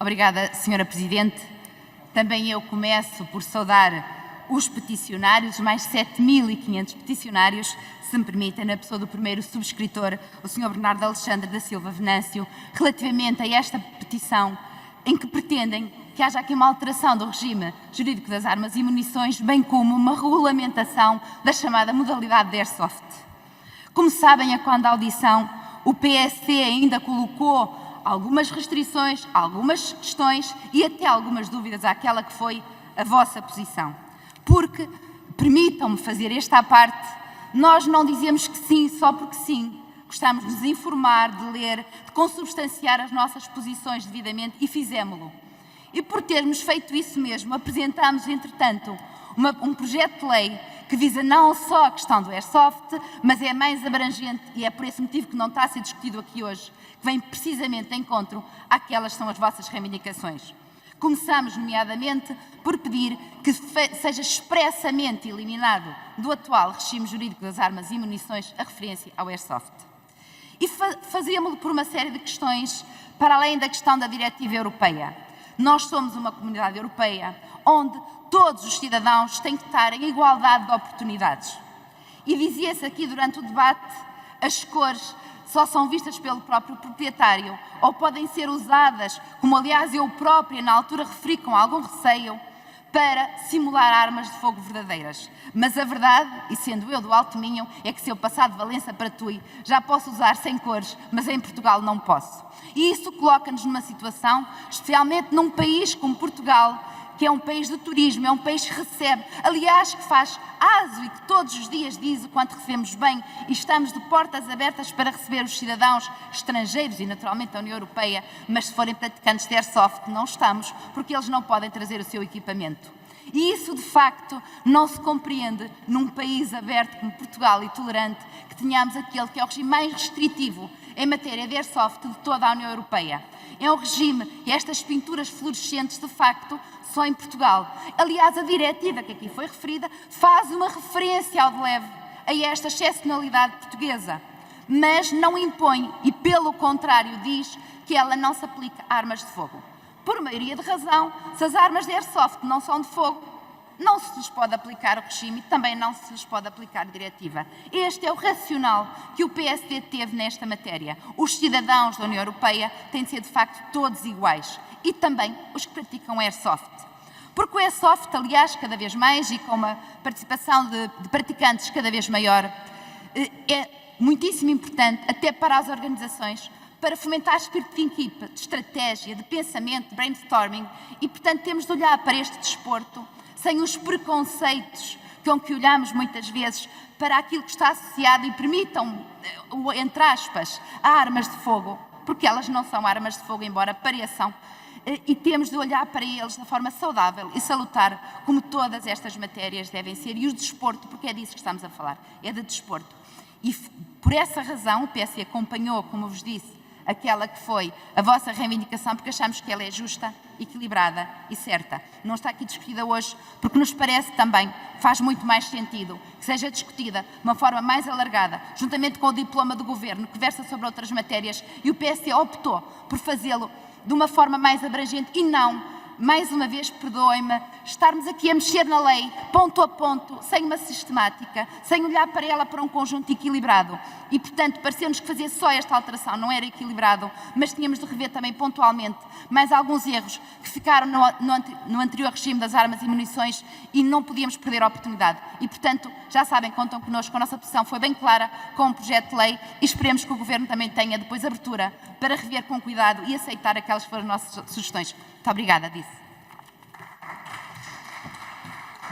Obrigada, Sra. Presidente. Também eu começo por saudar os peticionários, mais 7.500 peticionários, se me permitem, na pessoa do primeiro subscritor, o Sr. Bernardo Alexandre da Silva Venâncio, relativamente a esta petição em que pretendem que haja aqui uma alteração do regime jurídico das armas e munições, bem como uma regulamentação da chamada modalidade de Airsoft. Como sabem, quando a audição, o PSC ainda colocou algumas restrições, algumas questões e até algumas dúvidas àquela que foi a vossa posição. Porque, permitam-me fazer esta à parte, nós não dizemos que sim só porque sim. Gostamos de nos informar, de ler, de consubstanciar as nossas posições devidamente e fizemo-lo. E por termos feito isso mesmo, apresentamos, entretanto, um projeto de lei que visa não só a questão do Airsoft, mas é mais abrangente e é por esse motivo que não está a ser discutido aqui hoje, que vem precisamente de encontro àquelas que são as vossas reivindicações. Começamos, nomeadamente, por pedir que seja expressamente eliminado do atual regime jurídico das armas e munições a referência ao Airsoft. E fazemos-lo por uma série de questões, para além da questão da diretiva europeia. Nós somos uma comunidade europeia onde todos os cidadãos têm que estar em igualdade de oportunidades. E dizia-se aqui durante o debate, as cores só são vistas pelo próprio proprietário ou podem ser usadas, como aliás eu própria na altura referi com algum receio, para simular armas de fogo verdadeiras. Mas a verdade, e sendo eu do Alto Minho, é que se eu passar de Valença para Tui, já posso usar sem cores, mas em Portugal não posso. E isso coloca-nos numa situação, especialmente num país como Portugal, que é um país de turismo, é um país que recebe, aliás, que faz aso e que todos os dias diz o quanto recebemos bem e estamos de portas abertas para receber os cidadãos estrangeiros e naturalmente da União Europeia, mas se forem praticantes de Airsoft não estamos, porque eles não podem trazer o seu equipamento. E isso, de facto, não se compreende num país aberto como Portugal e tolerante, que tenhamos aquele que é o regime mais restritivo em matéria de Airsoft de toda a União Europeia. É um regime, e estas pinturas fluorescentes, de facto, só em Portugal. Aliás, a diretiva que aqui foi referida faz uma referência ao de leve a esta excepcionalidade portuguesa, mas não impõe e, pelo contrário, diz que ela não se aplica a armas de fogo. Por maioria de razão, se as armas de Airsoft não são de fogo, não se lhes pode aplicar o regime e também não se lhes pode aplicar a diretiva. Este é o racional que o PSD teve nesta matéria. Os cidadãos da União Europeia têm de ser, de facto, todos iguais. E também os que praticam Airsoft. Porque o Airsoft, aliás, cada vez mais e com uma participação de praticantes cada vez maior, é muitíssimo importante até para as organizações, para fomentar espírito de equipa, de estratégia, de pensamento, de brainstorming e, portanto, temos de olhar para este desporto sem os preconceitos com que olhamos muitas vezes para aquilo que está associado e permitam, entre aspas, a armas de fogo, porque elas não são armas de fogo, embora pareçam, e temos de olhar para eles de forma saudável e salutar, como todas estas matérias devem ser, e o desporto, porque é disso que estamos a falar, é de desporto. E por essa razão o PS acompanhou, como vos disse, aquela que foi a vossa reivindicação, porque achamos que ela é justa, equilibrada e certa. Não está aqui discutida hoje, porque nos parece também, faz muito mais sentido que seja discutida de uma forma mais alargada, juntamente com o diploma do Governo, que versa sobre outras matérias, e o PSD optou por fazê-lo de uma forma mais abrangente e não, mais uma vez, perdoem-me, estarmos aqui a mexer na lei, ponto a ponto, sem uma sistemática, sem olhar para ela para um conjunto equilibrado. E, portanto, pareceu-nos que fazer só esta alteração não era equilibrado, mas tínhamos de rever também pontualmente mais alguns erros que ficaram no anterior regime das armas e munições e não podíamos perder a oportunidade. E, portanto, já sabem, contam connosco, a nossa posição foi bem clara com o projeto de lei e esperemos que o Governo também tenha depois abertura para rever com cuidado e aceitar aquelas que foram as nossas sugestões. Muito obrigada, disse.